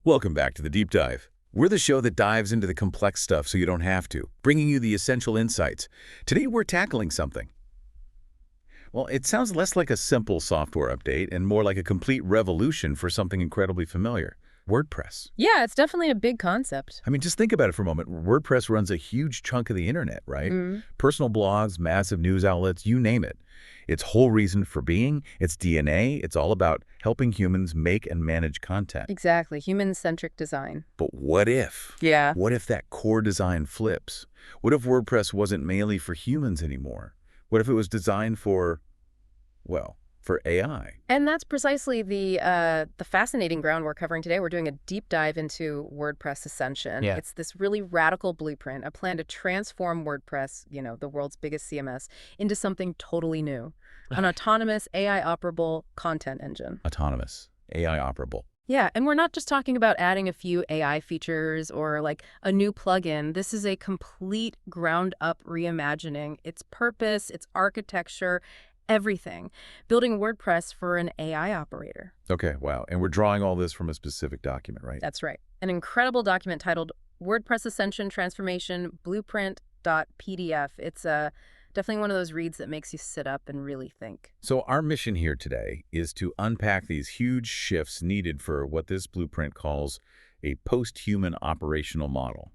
Welcome back to the Deep Dive. We're the show that dives into the complex stuff so you don't have to, bringing you the essential insights. Today we're tackling something. Well, it sounds less like a simple software update and more like a complete revolution for something incredibly familiar. WordPress. Yeah, it's definitely a big concept. I mean, just think about it for a moment. WordPress runs a huge chunk of the internet, right? Mm. Personal blogs, massive news outlets, you name it. Its whole reason for being, its DNA, it's all about helping humans make and manage content. Exactly, human-centric design. But what if? Yeah. What if that core design flips? What if WordPress wasn't mainly for humans anymore? What if it was designed for, well, for AI? And that's precisely the fascinating ground we're covering today. We're doing a deep dive into WordPress Ascension. Yeah. It's this really radical blueprint, a plan to transform WordPress, the world's biggest CMS, into something totally new. An autonomous, AI-operable content engine. Autonomous, AI-operable. Yeah, and we're not just talking about adding a few AI features or like a new plugin. This is a complete ground-up reimagining. Its purpose, its architecture, everything. Building WordPress for an AI operator. Okay, wow. And we're drawing all this from a specific document, right? That's right. An incredible document titled WordPress Ascension Transformation Blueprint.pdf. It's definitely one of those reads that makes you sit up and really think. So our mission here today is to unpack these huge shifts needed for what this blueprint calls a post-human operational model.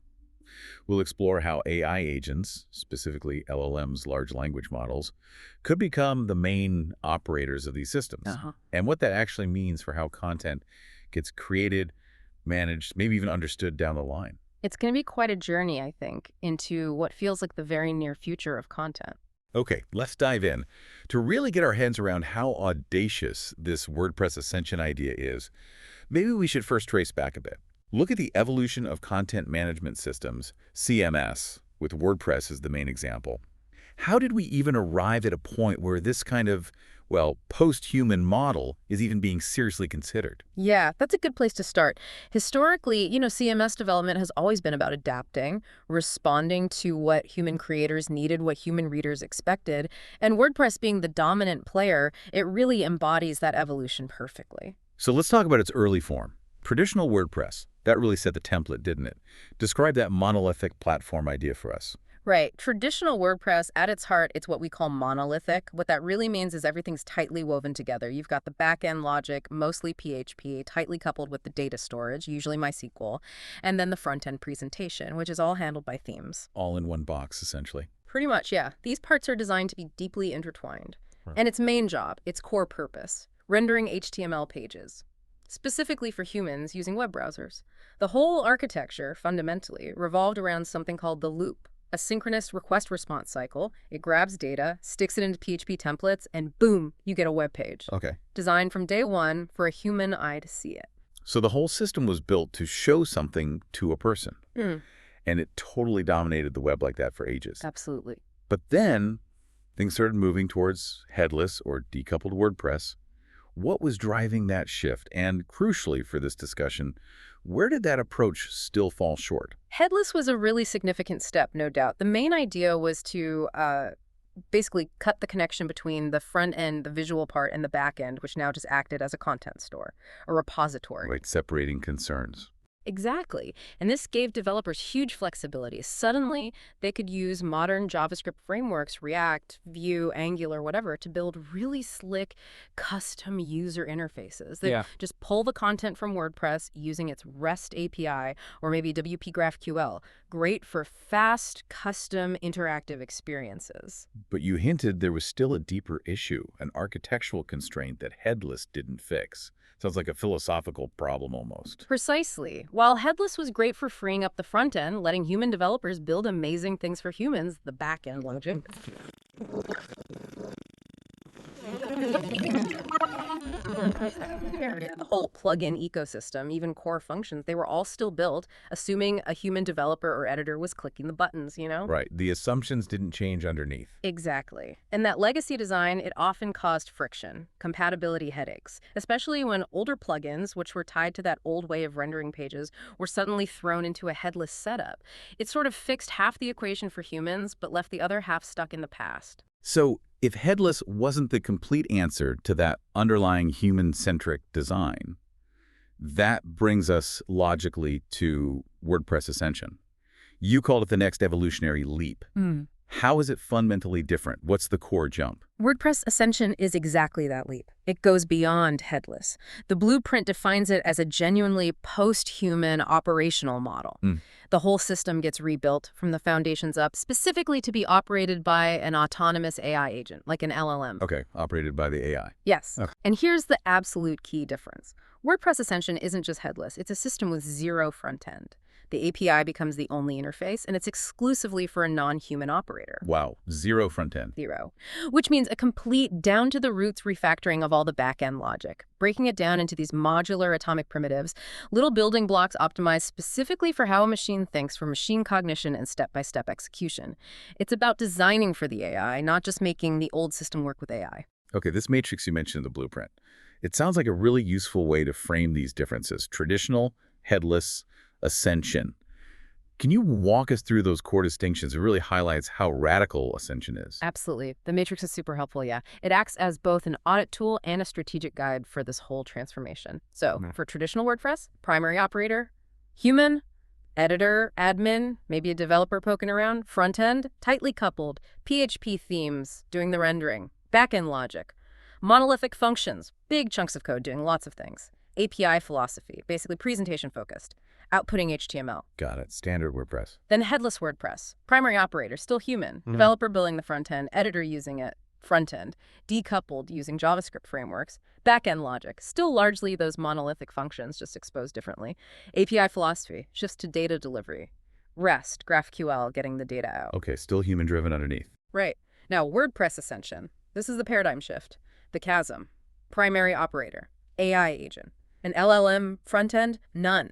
We'll explore how AI agents, specifically LLMs, large language models, could become the main operators of these systems, and what that actually means for how content gets created, managed, maybe even understood down the line. It's going to be quite a journey, I think, into what feels like the very near future of content. Okay, let's dive in. To really get our heads around how audacious this WordPress Ascension idea is, maybe we should first trace back a bit. Look at the evolution of content management systems, CMS, with WordPress as the main example. How did we even arrive at a point where this kind of, well, post-human model is even being seriously considered? Yeah, that's a good place to start. Historically, CMS development has always been about adapting, responding to what human creators needed, what human readers expected, and WordPress being the dominant player, it really embodies that evolution perfectly. So let's talk about its early form. Traditional WordPress. That really set the template, didn't it? Describe that monolithic platform idea for us. Right. Traditional WordPress, at its heart, it's what we call monolithic. What that really means is everything's tightly woven together. You've got the back-end logic, mostly PHP, tightly coupled with the data storage, usually MySQL, and then the front-end presentation, which is all handled by themes. All in one box, essentially. Pretty much, yeah. These parts are designed to be deeply intertwined. Right. And its main job, its core purpose, rendering HTML pages, specifically for humans using web browsers. The whole architecture, fundamentally, revolved around something called the loop, a synchronous request-response cycle. It grabs data, sticks it into PHP templates, and boom, you get a web page. Okay. Designed from day one for a human eye to see it. So the whole system was built to show something to a person. And it totally dominated the web like that for ages. Absolutely. But then things started moving towards headless or decoupled WordPress. What was driving that shift? And crucially for this discussion, where did that approach still fall short? Headless was a really significant step, no doubt. The main idea was to basically cut the connection between the front end, the visual part, and the back end, which now just acted as a content store, a repository. Right, separating concerns. Exactly. And this gave developers huge flexibility. Suddenly, they could use modern JavaScript frameworks, React, Vue, Angular, whatever, to build really slick, custom user interfaces that just pull the content from WordPress using its REST API or maybe WP GraphQL. Great for fast, custom, interactive experiences. But you hinted there was still a deeper issue, an architectural constraint that headless didn't fix. Sounds like a philosophical problem almost. Precisely. While headless was great for freeing up the front end, letting human developers build amazing things for humans, the back end logic. The whole plugin ecosystem, even core functions, they were all still built, assuming a human developer or editor was clicking the buttons, Right. The assumptions didn't change underneath. Exactly. And that legacy design, it often caused friction, compatibility headaches, especially when older plugins, which were tied to that old way of rendering pages, were suddenly thrown into a headless setup. It sort of fixed half the equation for humans, but left the other half stuck in the past. So if headless wasn't the complete answer to that underlying human-centric design, That brings us logically to WordPress Ascension. You called it the next evolutionary leap. How is it fundamentally different? What's the core jump? WordPress Ascension is exactly that leap. It goes beyond headless. The blueprint defines it as a genuinely post-human operational model. The whole system gets rebuilt from the foundations up, specifically to be operated by an autonomous AI agent, like an LLM. Okay, operated by the AI. Yes. Okay. And here's the absolute key difference. WordPress Ascension isn't just headless. It's a system with zero front end. The API becomes the only interface, and it's exclusively for a non-human operator. Wow, zero front end. Zero. Which means a complete down-to-the-roots refactoring of all the back-end logic, breaking it down into these modular atomic primitives, little building blocks optimized specifically for how a machine thinks for machine cognition and step-by-step execution. It's about designing for the AI, not just making the old system work with AI. Okay, this matrix you mentioned in the blueprint. It sounds like a really useful way to frame these differences. Traditional, headless, Ascension. Can you walk us through those core distinctions? It really highlights how radical Ascension is. Absolutely. The matrix is super helpful, yeah. It acts as both an audit tool and a strategic guide for this whole transformation. So, for traditional WordPress, primary operator, human, editor, admin, maybe a developer poking around, front end, tightly coupled, PHP themes, doing the rendering, back-end logic, monolithic functions, big chunks of code doing lots of things, API philosophy, basically presentation-focused, outputting HTML. Got it. Standard WordPress. Then headless WordPress. Primary operator, still human. Developer building the front end, editor using it, front end. Decoupled using JavaScript frameworks. Back-end logic, still largely those monolithic functions, just exposed differently. API philosophy, shifts to data delivery. REST, GraphQL, getting the data out. Okay, still human-driven underneath. Right. Now, WordPress Ascension. This is the paradigm shift. The chasm. Primary operator. AI agent. An LLM front end? None.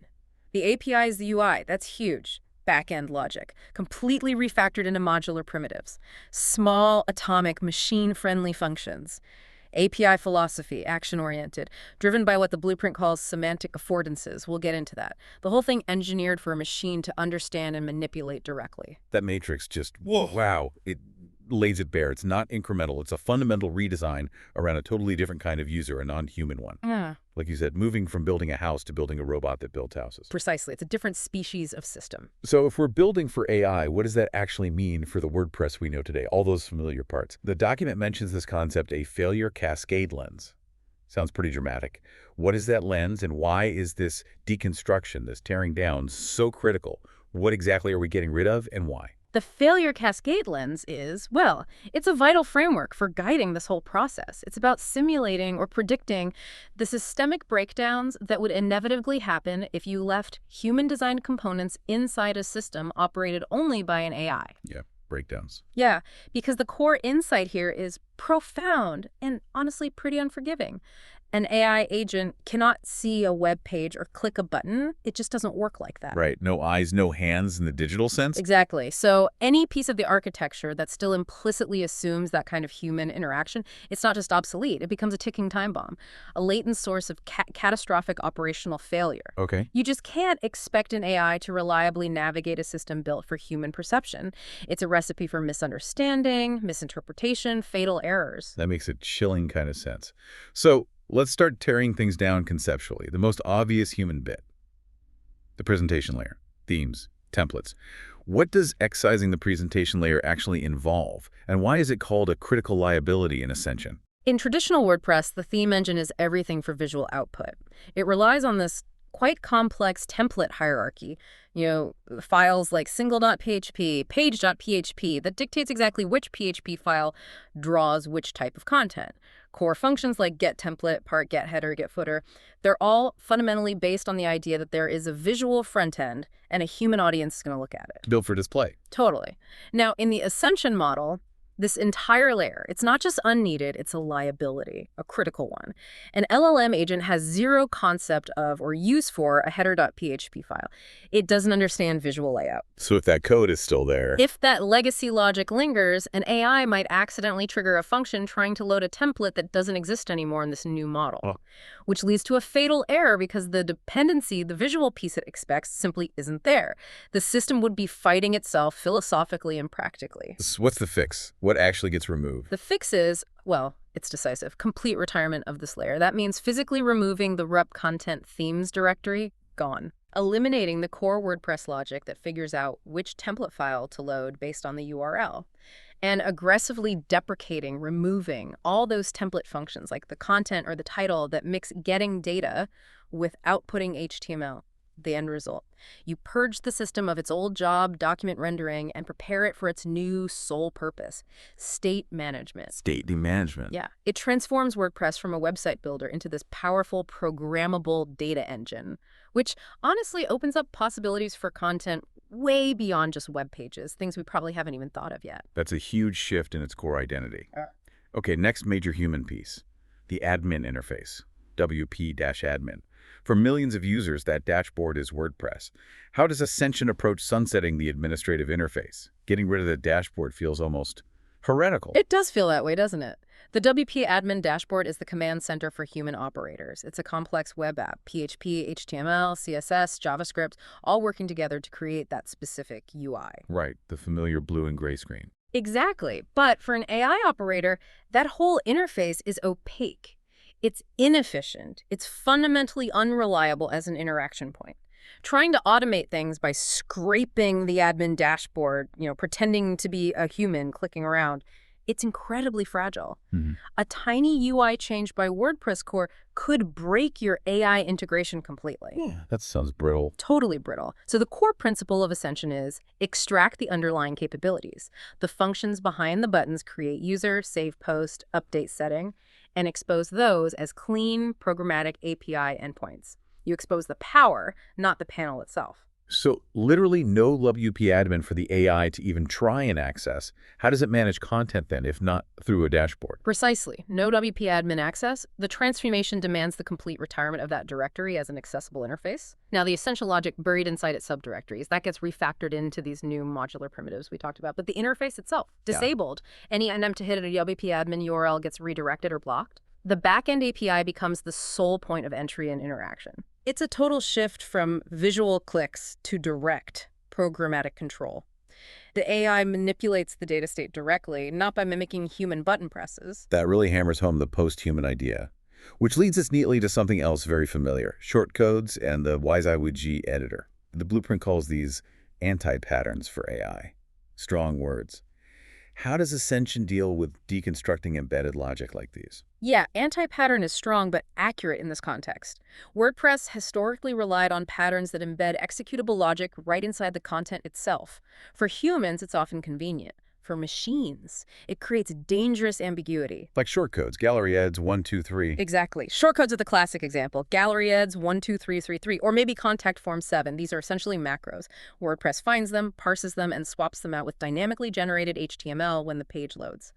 The API is the UI. That's huge. Back-end logic. Completely refactored into modular primitives. Small, atomic, machine-friendly functions. API philosophy, action-oriented, driven by what the blueprint calls semantic affordances. We'll get into that. The whole thing engineered for a machine to understand and manipulate directly. That matrix just, whoa, wow, it lays it bare. It's not incremental. It's a fundamental redesign around a totally different kind of user, a non-human one. Yeah. Like you said, moving from building a house to building a robot that builds houses. Precisely. It's a different species of system. So if we're building for AI, what does that actually mean for the WordPress we know today, all those familiar parts? The document mentions this concept, a failure cascade lens. Sounds pretty dramatic. What is that lens, and why is this deconstruction, this tearing down, so critical? What exactly are we getting rid of, and why? The failure cascade lens is, well, it's a vital framework for guiding this whole process. It's about simulating or predicting the systemic breakdowns that would inevitably happen if you left human-designed components inside a system operated only by an AI. Yeah, breakdowns. Yeah, because the core insight here is profound and honestly pretty unforgiving. An AI agent cannot see a web page or click a button. It just doesn't work like that. Right. No eyes, no hands in the digital sense? Exactly. So any piece of the architecture that still implicitly assumes that kind of human interaction, it's not just obsolete. It becomes a ticking time bomb, a latent source of catastrophic operational failure. Okay. You just can't expect an AI to reliably navigate a system built for human perception. It's a recipe for misunderstanding, misinterpretation, fatal errors. That makes a chilling kind of sense. So let's start tearing things down conceptually. The most obvious human bit. The presentation layer, themes, templates. What does excising the presentation layer actually involve? And why is it called a critical liability in Ascension? In traditional WordPress, the theme engine is everything for visual output. It relies on this quite complex template hierarchy, files like single.php, page.php, that dictates exactly which PHP file draws which type of content. Core functions like get template, part get header, get footer, they're all fundamentally based on the idea that there is a visual front end and a human audience is going to look at it. Built for display. Totally. Now, in the Ascension model, this entire layer, it's not just unneeded, it's a liability, a critical one. An LLM agent has zero concept of or use for a header.php file. It doesn't understand visual layout. So if that code is still there... If that legacy logic lingers, an AI might accidentally trigger a function trying to load a template that doesn't exist anymore in this new model, which leads to a fatal error because the dependency, the visual piece it expects, simply isn't there. The system would be fighting itself philosophically and practically. What's the fix? What actually gets removed? The fix is, well, It's decisive. Complete retirement of this layer. That means physically removing the rep content themes directory, gone. Eliminating the core WordPress logic that figures out which template file to load based on the URL. And aggressively deprecating, removing all those template functions like the content or the title that mix getting data with outputting HTML. The end result. You purge the system of its old job, document rendering, and prepare it for its new sole purpose, state management. State management. Yeah. It transforms WordPress from a website builder into this powerful, programmable data engine, which honestly opens up possibilities for content way beyond just web pages, things we probably haven't even thought of yet. That's a huge shift in its core identity. Okay, next major human piece, the admin interface, WP-admin. For millions of users, that dashboard is WordPress. How does Ascension approach sunsetting the administrative interface? Getting rid of the dashboard feels almost heretical. It does feel that way, doesn't it? The WP admin dashboard is the command center for human operators. It's a complex web app, PHP, HTML, CSS, JavaScript, all working together to create that specific UI. Right, the familiar blue and gray screen. Exactly. But for an AI operator, that whole interface is opaque. It's inefficient. It's fundamentally unreliable as an interaction point. Trying to automate things by scraping the admin dashboard, pretending to be a human clicking around, it's incredibly fragile. A tiny UI change by WordPress core could break your AI integration completely. Yeah, that sounds brittle. Totally brittle. So the core principle of Ascension is extract the underlying capabilities. The functions behind the buttons create user, save post, update setting, and expose those as clean, programmatic API endpoints. You expose the power, not the panel itself. So literally no WP admin for the AI to even try and access. How does it manage content then, if not through a dashboard? Precisely. No WP admin access. The transformation demands the complete retirement of that directory as an accessible interface. Now, the essential logic buried inside its subdirectories, that gets refactored into these new modular primitives we talked about. But the interface itself, disabled. Any attempt to hit a WP admin URL gets redirected or blocked. The backend API becomes the sole point of entry and interaction. It's a total shift from visual clicks to direct programmatic control. The AI manipulates the data state directly, not by mimicking human button presses. That really hammers home the post-human idea, which leads us neatly to something else very familiar, shortcodes and the WYSIWG editor. The blueprint calls these anti-patterns for AI. Strong words. How does Ascension deal with deconstructing embedded logic like these? Yeah, anti-pattern is strong but accurate in this context. WordPress historically relied on patterns that embed executable logic right inside the content itself. For humans, it's often convenient. For machines, it creates dangerous ambiguity. Like shortcodes, gallery eds 1, 2, 3. Exactly. Shortcodes are the classic example. Gallery eds 1, 2, 3, 3, 3, or maybe contact form 7. These are essentially macros. WordPress finds them, parses them, and swaps them out with dynamically generated HTML when the page loads.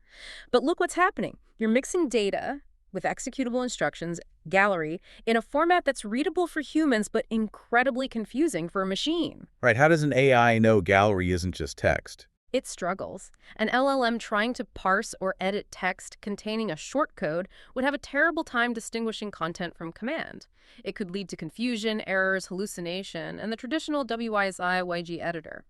But look what's happening. You're mixing data with executable instructions, gallery, in a format that's readable for humans but incredibly confusing for a machine. Right, how does an AI know gallery isn't just text? It struggles. An LLM trying to parse or edit text containing a shortcode would have a terrible time distinguishing content from command. It could lead to confusion, errors, hallucination, and the traditional WYSIWG editor.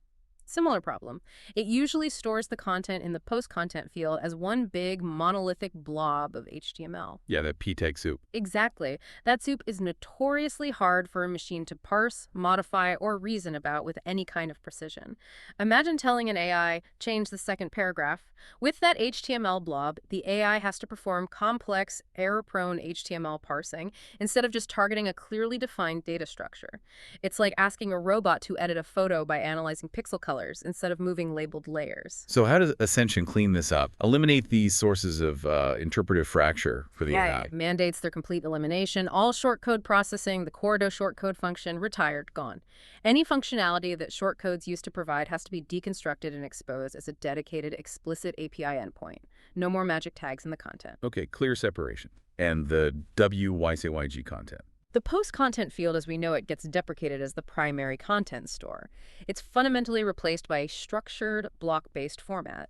Similar problem. It usually stores the content in the post-content field as one big monolithic blob of HTML. Yeah, that p-tag soup. Exactly. That soup is notoriously hard for a machine to parse, modify, or reason about with any kind of precision. Imagine telling an AI, change the second paragraph. With that HTML blob, the AI has to perform complex, error-prone HTML parsing instead of just targeting a clearly defined data structure. It's like asking a robot to edit a photo by analyzing pixel colors instead of moving labeled layers. So how does Ascension clean this up? Eliminate these sources of interpretive fracture for the AI. It mandates their complete elimination. All shortcode processing, the corridor shortcode function, retired, gone. Any functionality that shortcodes used to provide has to be deconstructed and exposed as a dedicated, explicit API endpoint. No more magic tags in the content. Okay, clear separation. And the WYSIWG content. The post-content field as we know it gets deprecated as the primary content store. It's fundamentally replaced by a structured, block-based format.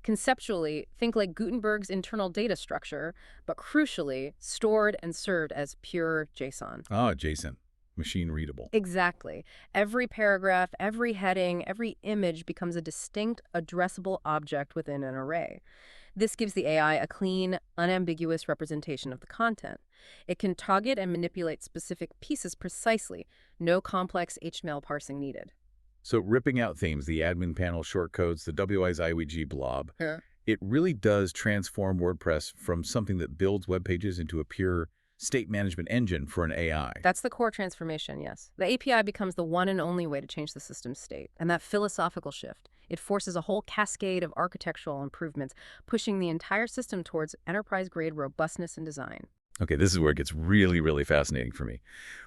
Conceptually, think like Gutenberg's internal data structure, but crucially, stored and served as pure JSON. Ah, JSON. Machine readable. Exactly. Every paragraph, every heading, every image becomes a distinct, addressable object within an array. This gives the AI a clean, unambiguous representation of the content. It can target and manipulate specific pieces precisely, no complex HTML parsing needed. So ripping out themes, the admin panel shortcodes, the WIS-IWG blob, Yeah. it really does transform WordPress from something that builds web pages into a pure state management engine for an AI. That's the core transformation, yes. The API becomes the one and only way to change the system's state. And that philosophical shift, it forces a whole cascade of architectural improvements, pushing the entire system towards enterprise-grade robustness and design. Okay, this is where it gets really, really fascinating for me.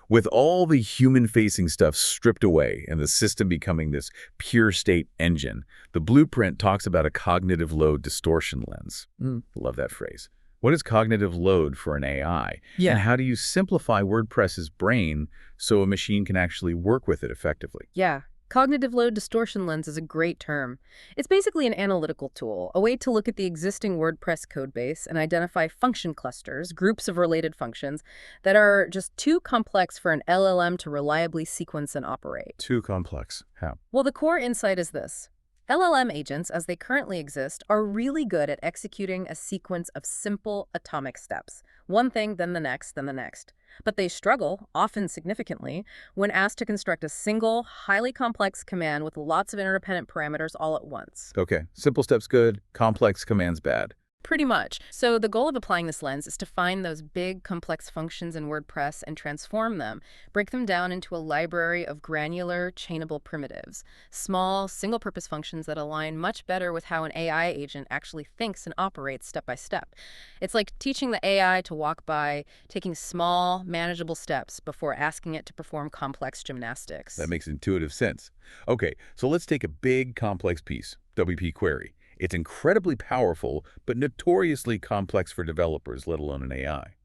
With all the human-facing stuff stripped away and the system becoming this pure state engine, the blueprint talks about a cognitive load distortion lens. Love that phrase. What is cognitive load for an AI? Yeah. And how do you simplify WordPress's brain so a machine can actually work with it effectively? Yeah. Cognitive load distortion lens is a great term. It's basically an analytical tool, a way to look at the existing WordPress codebase and identify function clusters, groups of related functions, that are just too complex for an LLM to reliably sequence and operate. Too complex. How? Well, the core insight is this. LLM agents, as they currently exist, are really good at executing a sequence of simple atomic steps. One thing, then the next, then the next. But they struggle, often significantly, when asked to construct a single, highly complex command with lots of interdependent parameters all at once. Okay, simple steps good, complex commands bad. Pretty much. So the goal of applying this lens is to find those big, complex functions in WordPress and transform them, break them down into a library of granular, chainable primitives, small, single-purpose functions that align much better with how an AI agent actually thinks and operates step by step. It's like teaching the AI to walk by, taking small, manageable steps before asking it to perform complex gymnastics. That makes intuitive sense. Okay, so let's take a big, complex piece, WP Query. It's incredibly powerful, but notoriously complex for developers, let alone an AI.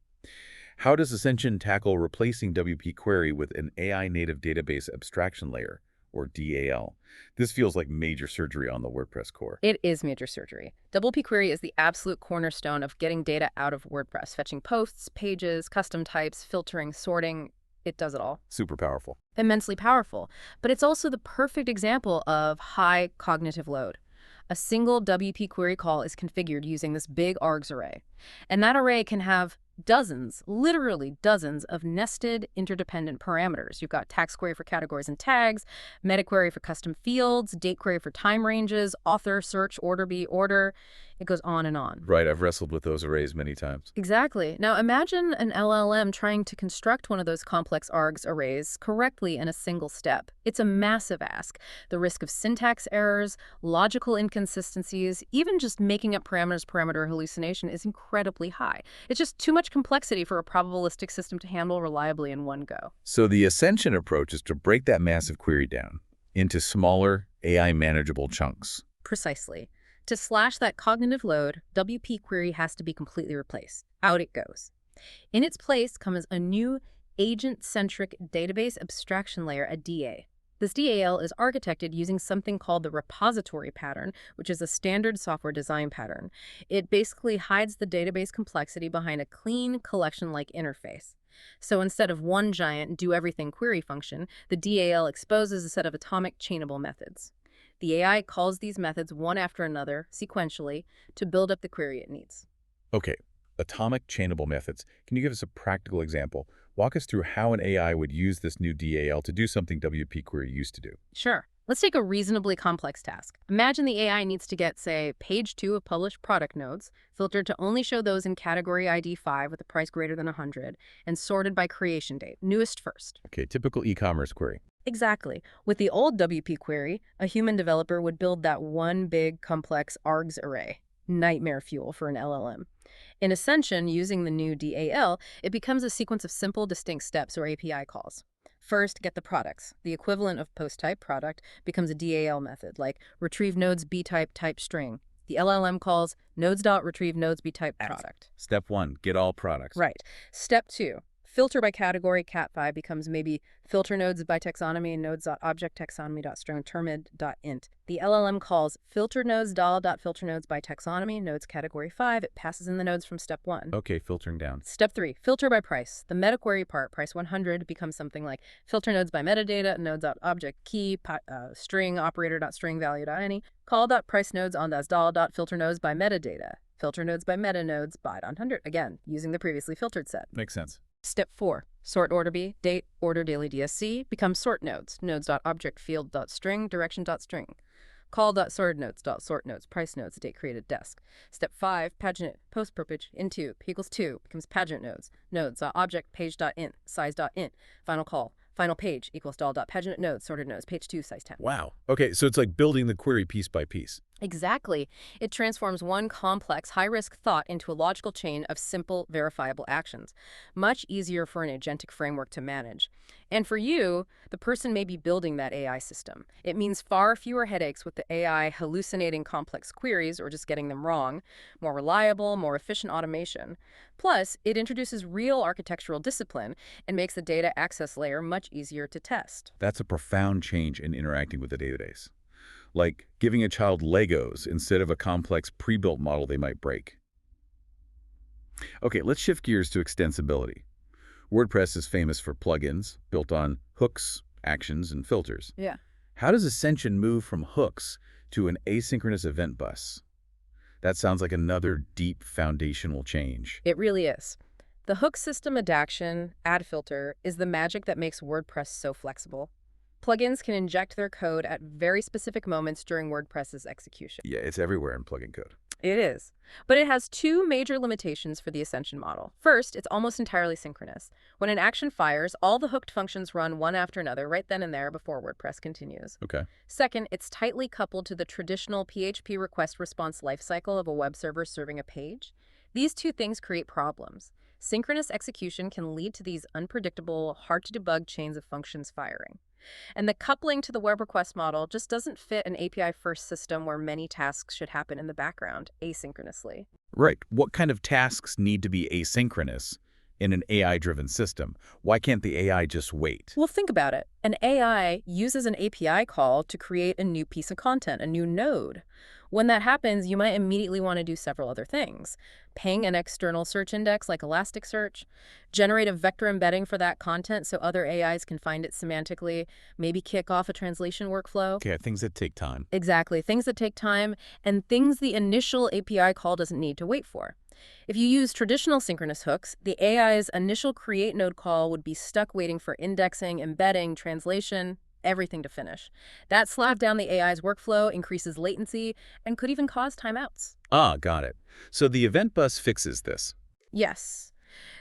How does Ascension tackle replacing WP Query with an AI-native database abstraction layer, or DAL? This feels like major surgery on the WordPress core. It is major surgery. WP Query is the absolute cornerstone of getting data out of WordPress, fetching posts, pages, custom types, filtering, sorting. It does it all. Super powerful. Immensely powerful. But it's also the perfect example of high cognitive load. A single WP query call is configured using this big args array. And that array can have dozens, literally dozens, of nested interdependent parameters. You've got tax query for categories and tags, meta query for custom fields, date query for time ranges, author, search, order by order. It goes on and on. Right, I've wrestled with those arrays many times. Exactly. Now imagine an LLM trying to construct one of those complex args arrays correctly in a single step. It's a massive ask. The risk of syntax errors, logical inconsistencies, even just making up parameter hallucination is incredibly high. It's just too much complexity for a probabilistic system to handle reliably in one go. So the Ascension approach is to break that massive query down into smaller, AI-manageable chunks. Precisely. To slash that cognitive load, WP Query has to be completely replaced. Out it goes. In its place comes a new agent-centric database abstraction layer, a DA. This DAL is architected using something called the repository pattern, which is a standard software design pattern. It basically hides the database complexity behind a clean, collection-like interface. So instead of one giant do-everything query function, the DAL exposes a set of atomic chainable methods. The AI calls these methods one after another, sequentially, to build up the query it needs. Okay, atomic chainable methods. Can you give us a practical example? Walk us through how an AI would use this new DAL to do something WP Query used to do. Sure. Let's take a reasonably complex task. Imagine the AI needs to get, say, page 2 of published product nodes, filtered to only show those in category ID 5 with a price greater than 100, and sorted by creation date, newest first. Okay, typical e-commerce query. Exactly. With the old WP query, a human developer would build that one big, complex args array. Nightmare fuel for an LLM. In Ascension, using the new DAL, it becomes a sequence of simple, distinct steps or API calls. First, get the products. The equivalent of post-type product becomes a DAL method, like retrieve nodes btype type string. The LLM calls nodes.retrieve nodes btype product. Step 1, get all products. Right. Step 2, filter by category. Cat5 becomes maybe filter nodes by taxonomy and nodes.object taxonomy.string termid.int. The LLM calls filter nodes $.filter nodes by taxonomy, nodes category 5. It passes in the nodes from step 1. Okay, filtering down. Step 3, filter by price. The meta query part, price 100, becomes something like filter nodes by metadata, nodes.object key, string operator.string value.any, call.price nodes on das $.filter nodes by metadata. Filter nodes by meta nodes, byte on 100. Again, using the previously filtered set. Makes sense. Step 4. Sort order B, date, order daily DSC, becomes sort nodes. Nodes.object_field.string, direction.string. Call.sorted nodes.sort nodes, price nodes, date created desk. Step 5. Paginate, post purpose, into, p equals 2, becomes paginate nodes. Nodes.object, page.int, size.int. Final call. Final page equals doll.paginate nodes, sorted nodes, page 2, size 10. Wow. Okay, so it's like building the query piece by piece. Exactly. It transforms one complex, high-risk thought into a logical chain of simple, verifiable actions. Much easier for an agentic framework to manage. And for you, the person may be building that AI system. It means far fewer headaches with the AI hallucinating complex queries or just getting them wrong, more reliable, more efficient automation. Plus, it introduces real architectural discipline and makes the data access layer much easier to test. That's a profound change in interacting with the database. Like giving a child Legos instead of a complex pre-built model they might break. Okay, let's shift gears to extensibility. WordPress is famous for plugins built on hooks, actions, and filters. Yeah. How does Ascension move from hooks to an asynchronous event bus? That sounds like another deep foundational change. It really is. The hook system adaptation, add filter, is the magic that makes WordPress so flexible. Plugins can inject their code at very specific moments during WordPress's execution. Yeah, it's everywhere in plugin code. It is. But it has two major limitations for the Ascension model. First, it's almost entirely synchronous. When an action fires, all the hooked functions run one after another right then and there before WordPress continues. Okay. Second, it's tightly coupled to the traditional PHP request-response lifecycle of a web server serving a page. These two things create problems. Synchronous execution can lead to these unpredictable, hard-to-debug chains of functions firing. And the coupling to the web request model just doesn't fit an API-first system where many tasks should happen in the background, asynchronously. Right. What kind of tasks need to be asynchronous in an AI-driven system? Why can't the AI just wait? Well, think about it. An AI uses an API call to create a new piece of content, a new node. When that happens, you might immediately want to do several other things. Ping an external search index like Elasticsearch, generate a vector embedding for that content so other AIs can find it semantically, maybe kick off a translation workflow. Okay, things that take time. Exactly, things that take time and things the initial API call doesn't need to wait for. If you use traditional synchronous hooks, the AI's initial create node call would be stuck waiting for indexing, embedding, translation, everything to finish. That slapped down the AI's workflow, increases latency, and could even cause timeouts. Ah, got it. So the event bus fixes this. Yes.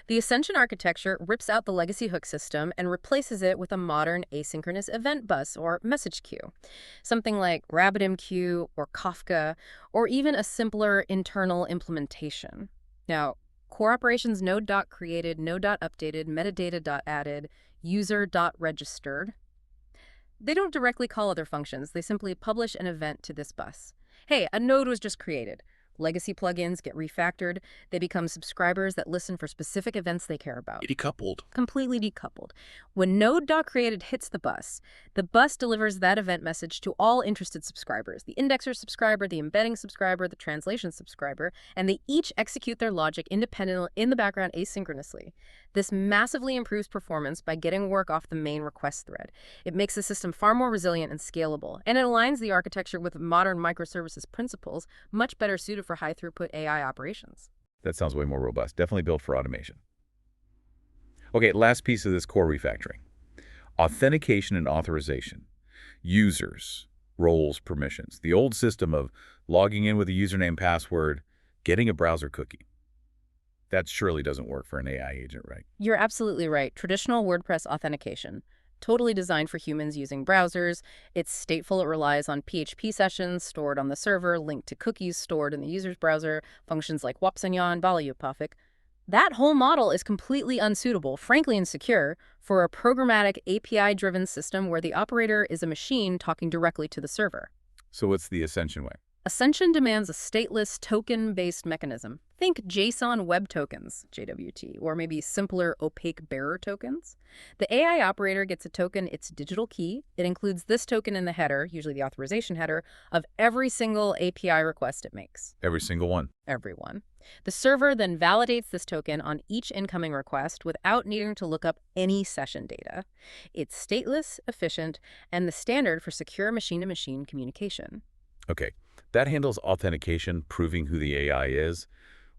The Ascension architecture rips out the legacy hook system and replaces it with a modern asynchronous event bus or message queue. Something like RabbitMQ or Kafka, or even a simpler internal implementation. Now, core operations node.created, node.updated, metadata.added, user.registered. They don't directly call other functions. They simply publish an event to this bus. Hey, a node was just created. Legacy plugins get refactored. They become subscribers that listen for specific events they care about. Decoupled. Completely decoupled. When node.created hits the bus delivers that event message to all interested subscribers, the indexer subscriber, the embedding subscriber, the translation subscriber, and they each execute their logic independently in the background asynchronously. This massively improves performance by getting work off the main request thread. It makes the system far more resilient and scalable, and it aligns the architecture with modern microservices principles, much better suited for high-throughput AI operations. That sounds way more robust. Definitely built for automation. Okay, last piece of this core refactoring. Authentication and authorization. Users, roles, permissions. The old system of logging in with a username, password, getting a browser cookie. That surely doesn't work for an AI agent, right? You're absolutely right. Traditional WordPress authentication. Totally designed for humans using browsers. It's stateful. It relies on PHP sessions stored on the server, linked to cookies stored in the user's browser, functions like wapsanyan, balayupafik. That whole model is completely unsuitable, frankly insecure, for a programmatic API-driven system where the operator is a machine talking directly to the server. So what's the Ascension way? Ascension demands a stateless, token-based mechanism. Think JSON Web Tokens, JWT, or maybe simpler opaque bearer tokens. The AI operator gets a token, its digital key. It includes this token in the header, usually the authorization header, of every single API request it makes. Every single one. Every one. The server then validates this token on each incoming request without needing to look up any session data. It's stateless, efficient, and the standard for secure machine-to-machine communication. Okay, That handles authentication, proving who the AI is.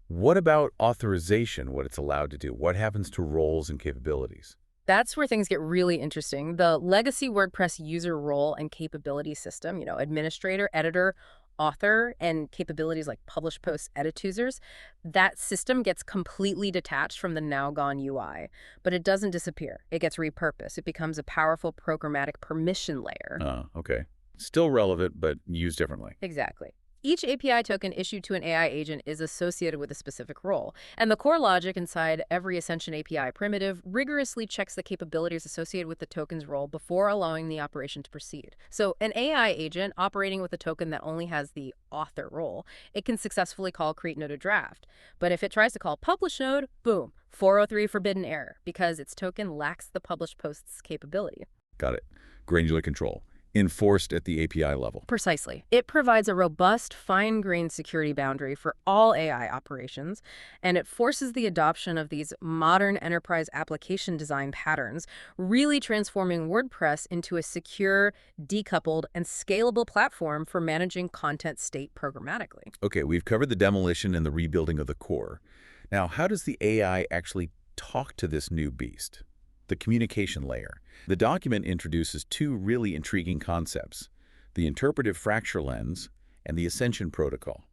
What about authorization, what it's allowed to do? What happens to roles and capabilities? That's where things get really interesting. The legacy WordPress user role and capability system, administrator, editor, author, and capabilities like publish posts, edit users, that system gets completely detached from the now gone UI. But it doesn't disappear. It gets repurposed. It becomes a powerful programmatic permission layer. Okay. Still relevant, but used differently. Exactly. Each API token issued to an AI agent is associated with a specific role, and the core logic inside every Ascension API primitive rigorously checks the capabilities associated with the token's role before allowing the operation to proceed. So an AI agent operating with a token that only has the author role, it can successfully call create node to draft. But if it tries to call publish node, boom, 403 forbidden error, because its token lacks the publish post's capability. Got it. Granular control. Enforced at the API level. Precisely. It provides a robust, fine-grained security boundary for all AI operations, and it forces the adoption of these modern enterprise application design patterns, really transforming WordPress into a secure, decoupled, and scalable platform for managing content state programmatically. Okay, we've covered the demolition and the rebuilding of the core. Now, how does the AI actually talk to this new beast? The communication layer. The document introduces two really intriguing concepts, the interpretive fracture lens and the Ascension protocol.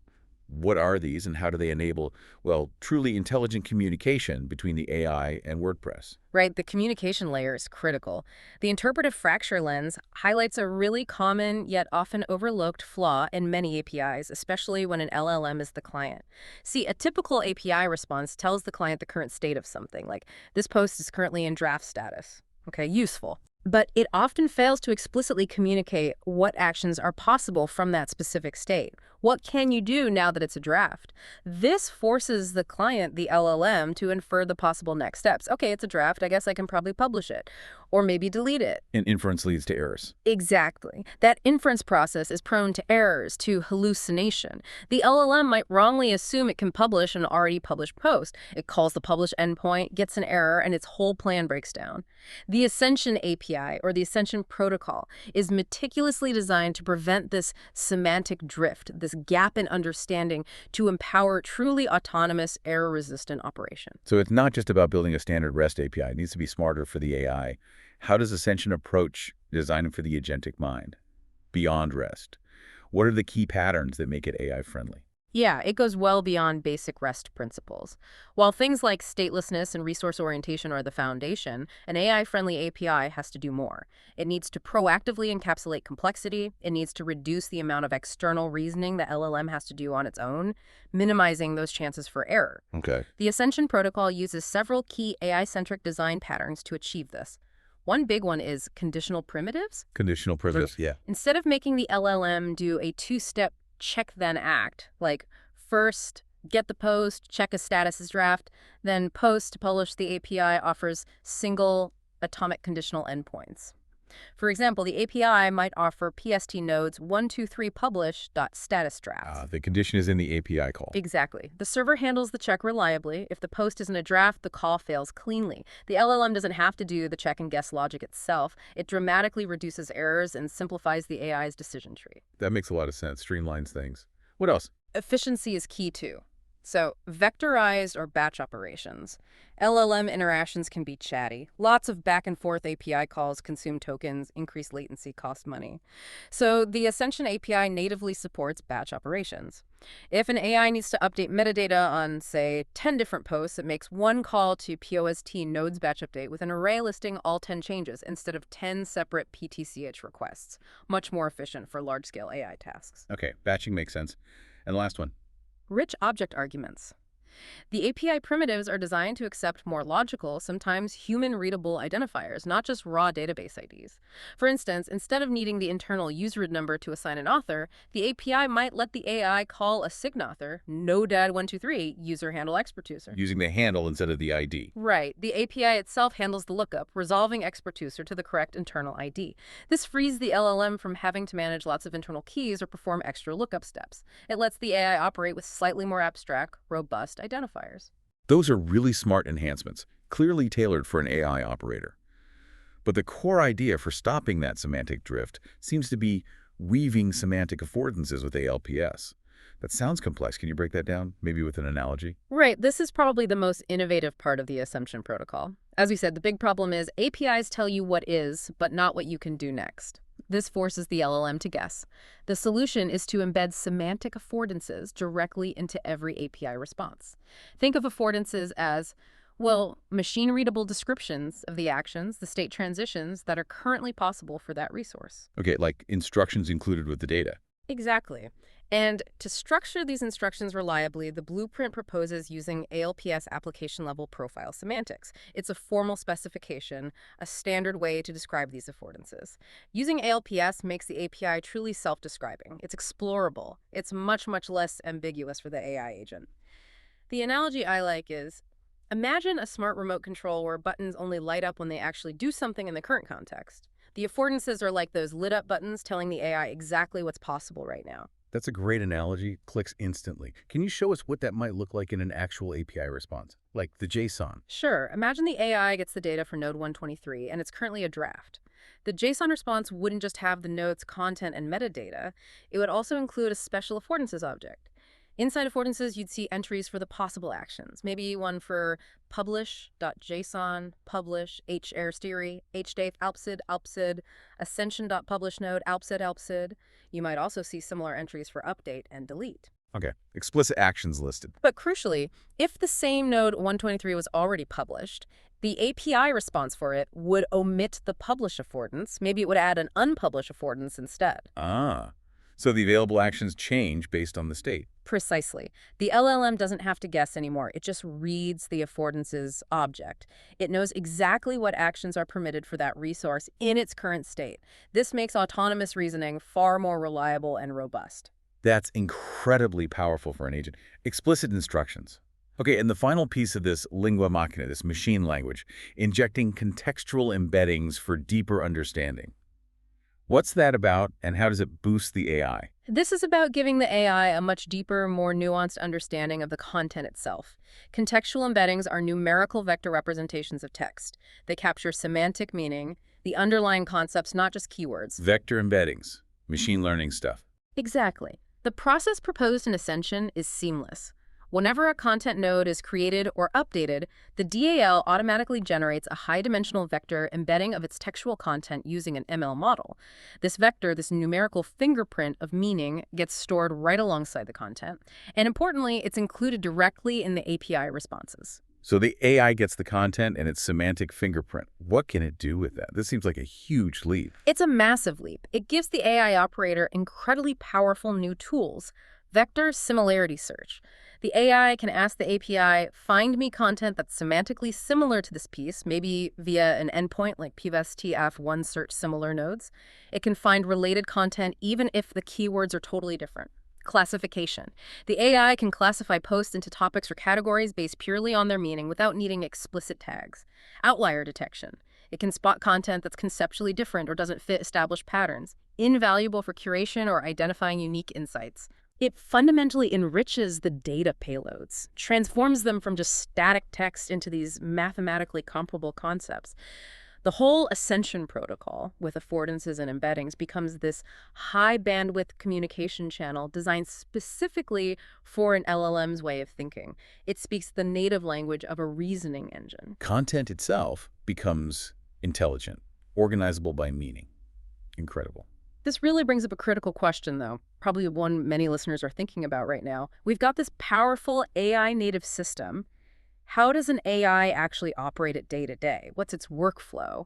What are these and how do they enable, well, truly intelligent communication between the AI and WordPress? Right, the communication layer is critical. The interpretive fracture lens highlights a really common yet often overlooked flaw in many APIs, especially when an LLM is the client. See, a typical API response tells the client the current state of something, like this post is currently in draft status. Okay, useful. But it often fails to explicitly communicate what actions are possible from that specific state. What can you do now that it's a draft? This forces the client, the LLM, to infer the possible next steps. Okay, it's a draft. I guess I can probably publish it. Or maybe delete it. And inference leads to errors. Exactly. That inference process is prone to errors, to hallucination. The LLM might wrongly assume it can publish an already published post. It calls the publish endpoint, gets an error, and its whole plan breaks down. The Ascension API, or the Ascension protocol, is meticulously designed to prevent this semantic drift, this gap in understanding, to empower truly autonomous, error-resistant operation. So it's not just about building a standard REST API. It needs to be smarter for the AI. How does Ascension approach designing for the agentic mind? Beyond REST. What are the key patterns that make it AI-friendly? Yeah, it goes well beyond basic REST principles. While things like statelessness and resource orientation are the foundation, an AI-friendly API has to do more. It needs to proactively encapsulate complexity. It needs to reduce the amount of external reasoning the LLM has to do on its own, minimizing those chances for error. Okay. The Ascension protocol uses several key AI-centric design patterns to achieve this. One big one is conditional primitives. Conditional primitives, yeah. Instead of making the LLM do a two-step check then act, like first get the post, check a status as draft, then post to publish, the API offers single atomic conditional endpoints. For example, the API might offer PST nodes 123 publish.status draft. The condition is in the API call. Exactly. The server handles the check reliably. If the post isn't a draft, the call fails cleanly. The LLM doesn't have to do the check and guess logic itself. It dramatically reduces errors and simplifies the AI's decision tree. That makes a lot of sense. Streamlines things. What else? Efficiency is key too. So, vectorized or batch operations. LLM interactions can be chatty. Lots of back-and-forth API calls consume tokens, increase latency, cost money. So, the Ascension API natively supports batch operations. If an AI needs to update metadata on, say, 10 different posts, it makes one call to POST nodes batch update with an array listing all 10 changes instead of 10 separate PTCH requests. Much more efficient for large-scale AI tasks. Okay, batching makes sense. And the last one. Rich object arguments. The API primitives are designed to accept more logical, sometimes human-readable identifiers, not just raw database IDs. For instance, instead of needing the internal useroot number to assign an author, the API might let the AI call a signauthor, nodad123, user handle expert user. Using the handle instead of the ID. Right. The API itself handles the lookup, resolving expert user to the correct internal ID. This frees the LLM from having to manage lots of internal keys or perform extra lookup steps. It lets the AI operate with slightly more abstract, robust identifiers. Those are really smart enhancements, clearly tailored for an AI operator. But the core idea for stopping that semantic drift seems to be weaving semantic affordances with ALPS. That sounds complex. Can you break that down, maybe with an analogy? Right, this is probably the most innovative part of the Ascension protocol. As we said, the big problem is APIs tell you what is, but not what you can do next. This forces the LLM to guess. The solution is to embed semantic affordances directly into every API response. Think of affordances as, well, machine-readable descriptions of the actions, the state transitions that are currently possible for that resource. Okay, like instructions included with the data. Exactly. And to structure these instructions reliably, the blueprint proposes using ALPS application-level profile semantics. It's a formal specification, a standard way to describe these affordances. Using ALPS makes the API truly self-describing. It's explorable. It's much, much less ambiguous for the AI agent. The analogy I like is, imagine a smart remote control where buttons only light up when they actually do something in the current context. The affordances are like those lit-up buttons telling the AI exactly what's possible right now. That's a great analogy. Clicks instantly. Can you show us what that might look like in an actual API response, like the JSON? Sure, imagine the AI gets the data for node 123, and it's currently a draft. The JSON response wouldn't just have the node's content and metadata, it would also include a special affordances object. Inside affordances, you'd see entries for the possible actions. Maybe one for publish.json, publish, h-airstery, hdate, alpsid, ascension.publish node, alpsid. You might also see similar entries for update and delete. Okay, explicit actions listed. But crucially, if the same node 123 was already published, the API response for it would omit the publish affordance. Maybe it would add an unpublish affordance instead. Ah, so the available actions change based on the state. Precisely. The LLM doesn't have to guess anymore. It just reads the affordances object. It knows exactly what actions are permitted for that resource in its current state. This makes autonomous reasoning far more reliable and robust. That's incredibly powerful for an agent. Explicit instructions. Okay, and the final piece of this lingua machina, this machine language, injecting contextual embeddings for deeper understanding. What's that about, and how does it boost the AI? This is about giving the AI a much deeper, more nuanced understanding of the content itself. Contextual embeddings are numerical vector representations of text. They capture semantic meaning, the underlying concepts, not just keywords. Vector embeddings, machine learning stuff. Exactly. The process proposed in Ascension is seamless. Whenever a content node is created or updated, the DAL automatically generates a high-dimensional vector embedding of its textual content using an ML model. This vector, this numerical fingerprint of meaning, gets stored right alongside the content. And importantly, it's included directly in the API responses. So the AI gets the content and its semantic fingerprint. What can it do with that? This seems like a huge leap. It's a massive leap. It gives the AI operator incredibly powerful new tools. Vector similarity search. The AI can ask the API, find me content that's semantically similar to this piece, maybe via an endpoint like pvstf1 search similar nodes. It can find related content even if the keywords are totally different. Classification. The AI can classify posts into topics or categories based purely on their meaning without needing explicit tags. Outlier detection. It can spot content that's conceptually different or doesn't fit established patterns, invaluable for curation or identifying unique insights. It fundamentally enriches the data payloads, transforms them from just static text into these mathematically comparable concepts. The whole Ascension protocol, with affordances and embeddings, becomes this high-bandwidth communication channel designed specifically for an LLM's way of thinking. It speaks the native language of a reasoning engine. Content itself becomes intelligent, organizable by meaning. Incredible. This really brings up a critical question, though, probably one many listeners are thinking about right now. We've got this powerful AI-native system. How does an AI actually operate it day to day? What's its workflow?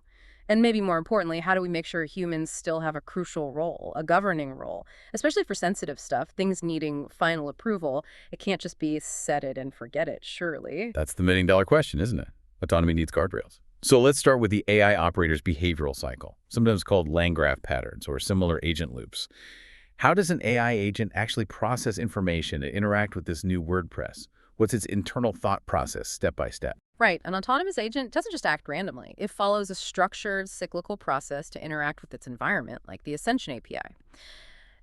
And maybe more importantly, how do we make sure humans still have a crucial role, a governing role, especially for sensitive stuff, things needing final approval? It can't just be set it and forget it, surely. That's the million-dollar question, isn't it? Autonomy needs guardrails. So let's start with the AI operator's behavioral cycle, sometimes called Landgraph patterns or similar agent loops. How does an AI agent actually process information and interact with this new WordPress? What's its internal thought process, step by step? Right. An autonomous agent doesn't just act randomly. It follows a structured, cyclical process to interact with its environment, like the Ascension API.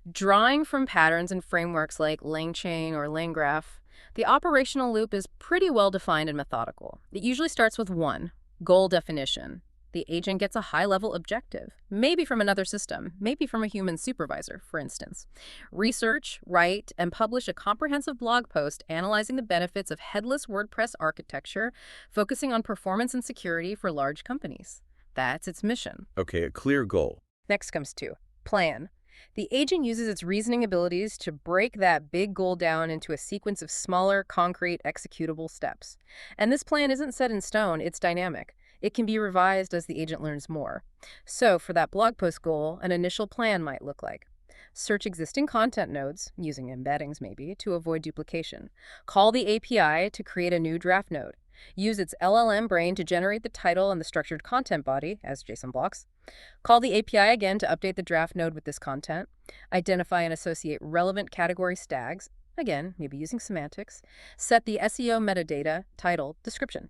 Drawing from patterns and frameworks like LangChain or LangGraph, the operational loop is pretty well defined and methodical. It usually starts with one, goal definition. The agent gets a high-level objective, maybe from another system, maybe from a human supervisor, for instance. Research, write, and publish a comprehensive blog post analyzing the benefits of headless WordPress architecture, focusing on performance and security for large companies. That's its mission. Okay, a clear goal. Next comes two, plan. The agent uses its reasoning abilities to break that big goal down into a sequence of smaller, concrete, executable steps. And this plan isn't set in stone, it's dynamic. It can be revised as the agent learns more. So, for that blog post goal, an initial plan might look like: search existing content nodes, using embeddings maybe, to avoid duplication. Call the API to create a new draft node. Use its LLM brain to generate the title and the structured content body as JSON blocks. Call the API again to update the draft node with this content. Identify and associate relevant category tags, again, maybe using semantics. Set the SEO metadata, title, description.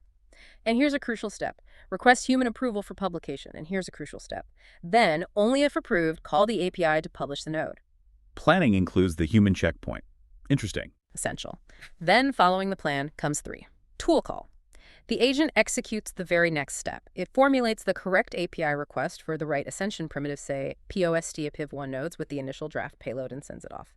And here's a crucial step. Request human approval for publication, and here's a crucial step. Then, only if approved, call the API to publish the node. Planning includes the human checkpoint. Interesting. Essential. Then, following the plan, comes three. Tool call. The agent executes the very next step. It formulates the correct API request for the right Ascension primitive, say POST piv1 nodes with the initial draft payload, and sends it off.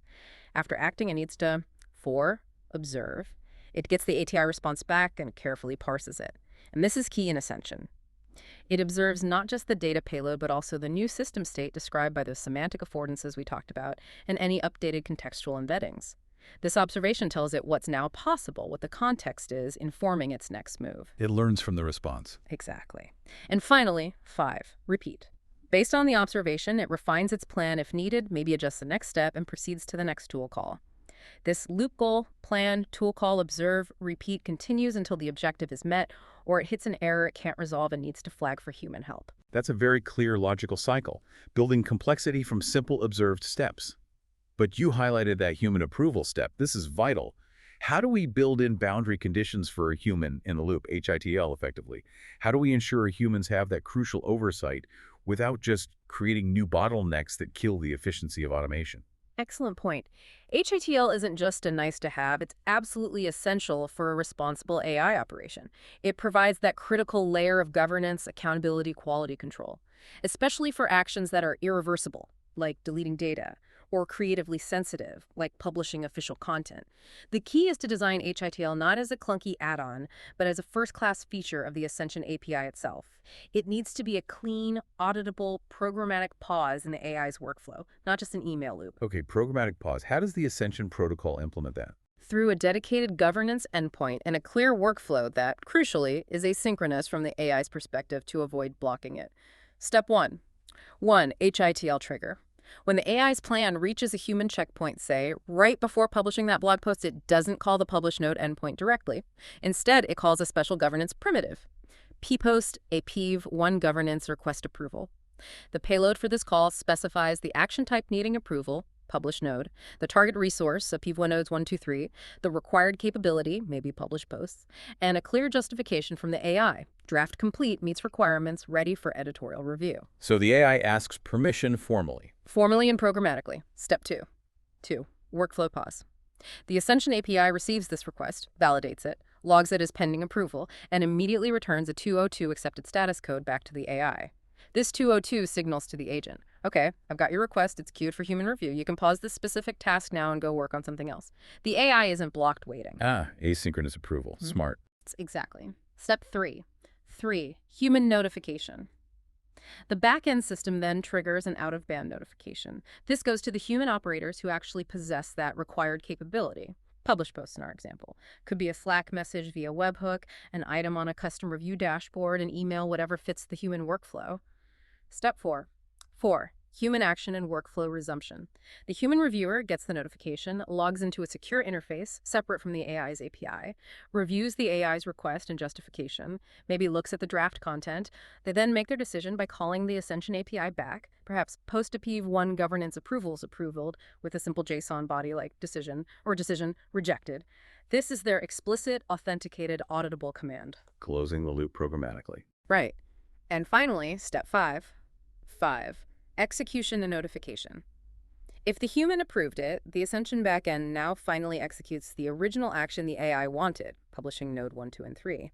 After acting, it needs to 4. Observe. It gets the API response back and carefully parses it. And this is key in Ascension. It observes not just the data payload, but also the new system state described by those semantic affordances we talked about and any updated contextual embeddings. This observation tells it what's now possible, what the context is, informing its next move. It learns from the response. Exactly. And finally, 5. Repeat. Based on the observation, it refines its plan if needed, maybe adjusts the next step, and proceeds to the next tool call. This loop goal, plan, tool call, observe, repeat continues until the objective is met, or it hits an error it can't resolve and needs to flag for human help. That's a very clear logical cycle, building complexity from simple observed steps. But you highlighted that human approval step. This is vital. How do we build in boundary conditions for a human in the loop, HITL effectively? How do we ensure humans have that crucial oversight without just creating new bottlenecks that kill the efficiency of automation? Excellent point. HITL isn't just a nice-to-have, it's absolutely essential for a responsible AI operation. It provides that critical layer of governance, accountability, quality control, especially for actions that are irreversible, like deleting data, or creatively sensitive, like publishing official content. The key is to design HITL not as a clunky add-on, but as a first-class feature of the Ascension API itself. It needs to be a clean, auditable, programmatic pause in the AI's workflow, not just an email loop. Okay, programmatic pause. How does the Ascension protocol implement that? Through a dedicated governance endpoint and a clear workflow that, crucially, is asynchronous from the AI's perspective to avoid blocking it. Step 1. 1. HITL trigger. When the AI's plan reaches a human checkpoint, say, right before publishing that blog post, it doesn't call the publish node endpoint directly. Instead, it calls a special governance primitive. ppost a piv1 governance request approval. The payload for this call specifies the action type needing approval, publish node, the target resource, a piv1 nodes 1, 2, 3, the required capability, maybe publish posts, and a clear justification from the AI. Draft complete meets requirements, ready for editorial review. So the AI asks permission formally. Formally and programmatically. Step 2. 2. Workflow pause. The Ascension API receives this request, validates it, logs it as pending approval, and immediately returns a 202 accepted status code back to the AI. This 202 signals to the agent, okay, I've got your request, it's queued for human review. You can pause this specific task now and go work on something else. The AI isn't blocked waiting. Asynchronous approval. Smart. Exactly. Step 3. 3. Human notification. The back-end system then triggers an out-of-band notification. This goes to the human operators who actually possess that required capability. Publish posts in our example. Could be a Slack message via webhook, an item on a custom review dashboard, an email, whatever fits the human workflow. Step 4. 4. Human action and workflow resumption. The human reviewer gets the notification, logs into a secure interface separate from the AI's API, reviews the AI's request and justification, maybe looks at the draft content. They then make their decision by calling the Ascension API back, perhaps post a piv1 governance approvals approved with a simple JSON body like decision or decision rejected. This is their explicit, authenticated, auditable command. Closing the loop programmatically. Right. And finally, step 5. 5. Execution and notification. If the human approved it, the Ascension backend now finally executes the original action the AI wanted, publishing node 1, 2, and 3.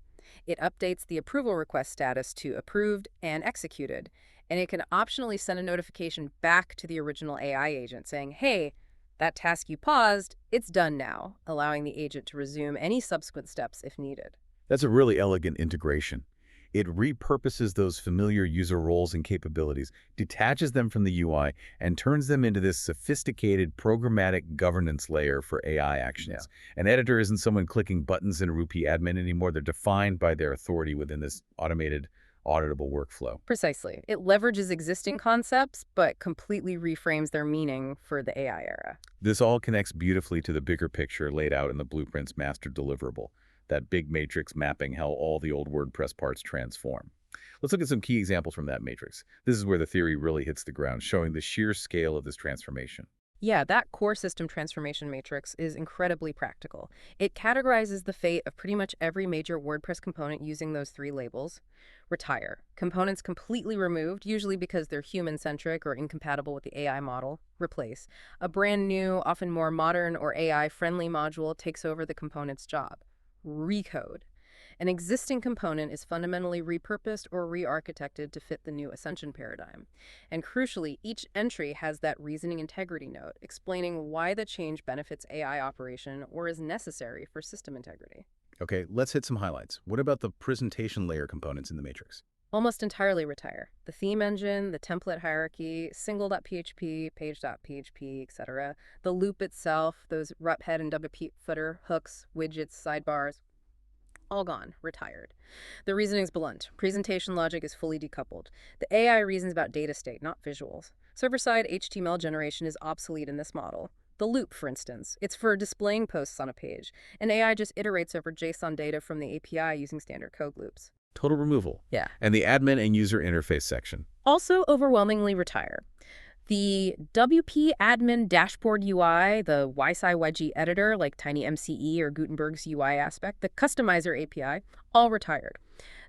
It updates the approval request status to approved and executed, and it can optionally send a notification back to the original AI agent saying, hey, that task you paused, it's done now, allowing the agent to resume any subsequent steps if needed. That's a really elegant integration. It repurposes those familiar user roles and capabilities, detaches them from the UI, and turns them into this sophisticated programmatic governance layer for AI actions. An editor isn't someone clicking buttons in a Rupee admin anymore. They're defined by their authority within this automated, auditable workflow. Precisely. It leverages existing concepts, but completely reframes their meaning for the AI era. This all connects beautifully to the bigger picture laid out in the Blueprint's master deliverable, that big matrix mapping how all the old WordPress parts transform. Let's look at some key examples from that matrix. This is where the theory really hits the ground, showing the sheer scale of this transformation. Yeah, that core system transformation matrix is incredibly practical. It categorizes the fate of pretty much every major WordPress component using those three labels. Retire. Components completely removed, usually because they're human-centric or incompatible with the AI model. Replace. A brand new, often more modern or AI-friendly module takes over the component's job. Recode. An existing component is fundamentally repurposed or re-architected to fit the new Ascension paradigm. And crucially, each entry has that reasoning integrity note, explaining why the change benefits AI operation or is necessary for system integrity. Okay, let's hit some highlights. What about the presentation layer components in the matrix? Almost entirely retire. The theme engine, the template hierarchy, single.php, page.php, etc. The loop itself, those rep head and WP footer, hooks, widgets, sidebars, all gone, retired. The reasoning's blunt. Presentation logic is fully decoupled. The AI reasons about data state, not visuals. Server-side HTML generation is obsolete in this model. The loop, for instance, it's for displaying posts on a page, and AI just iterates over JSON data from the API using standard code loops. Total removal. Yeah. And the admin and user interface section. Also overwhelmingly retire. The WP admin dashboard UI, the YSI wedgie editor like TinyMCE or Gutenberg's UI aspect, the customizer API, all retired.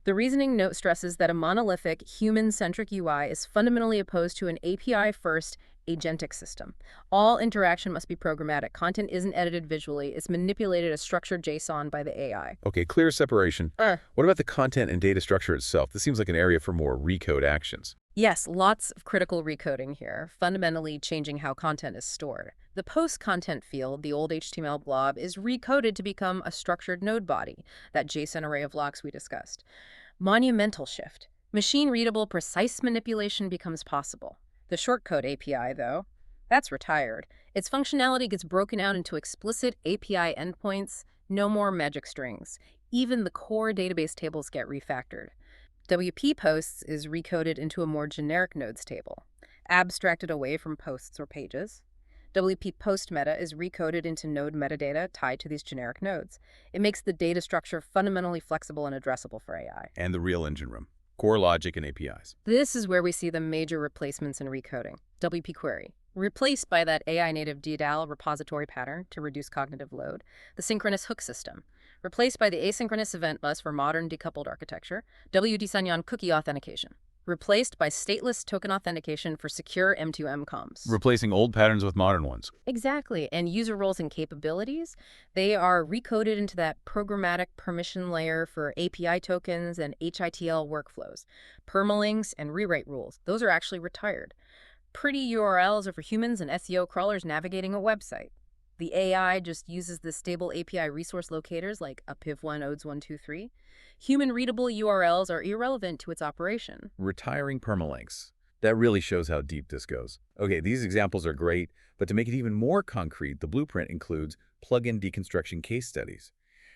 The reasoning note stresses that a monolithic, human-centric UI is fundamentally opposed to an API-first, agentic system. All interaction must be programmatic. Content isn't edited visually. It's manipulated as structured JSON by the AI. Okay, clear separation. What about the content and data structure itself? This seems like an area for more recode actions. Yes, lots of critical recoding here, fundamentally changing how content is stored. The post content field, the old HTML blob, is recoded to become a structured node body, that JSON array of blocks we discussed. Monumental shift. Machine-readable, precise manipulation becomes possible. The shortcode API, though, that's retired. Its functionality gets broken out into explicit API endpoints, no more magic strings. Even the core database tables get refactored. WP posts is recoded into a more generic nodes table, abstracted away from posts or pages. WP post meta is recoded into node metadata tied to these generic nodes. It makes the data structure fundamentally flexible and addressable for AI. And the real engine room. Core logic and APIs. This is where we see the major replacements in recoding. WP query, replaced by that AI-native DDAL repository pattern to reduce cognitive load. The synchronous hook system, replaced by the asynchronous event bus for modern decoupled architecture. WDSign-on cookie authentication, replaced by stateless token authentication for secure M2M comms. Replacing old patterns with modern ones. Exactly. And user roles and capabilities, they are recoded into that programmatic permission layer for API tokens and HITL workflows. Permalinks and rewrite rules, those are actually retired. Pretty URLs are for humans and SEO crawlers navigating a website. The AI just uses the stable API resource locators like a piv1 odes123. Human-readable URLs are irrelevant to its operation. Retiring permalinks. That really shows how deep this goes. Okay, these examples are great, but to make it even more concrete, the blueprint includes plugin deconstruction case studies.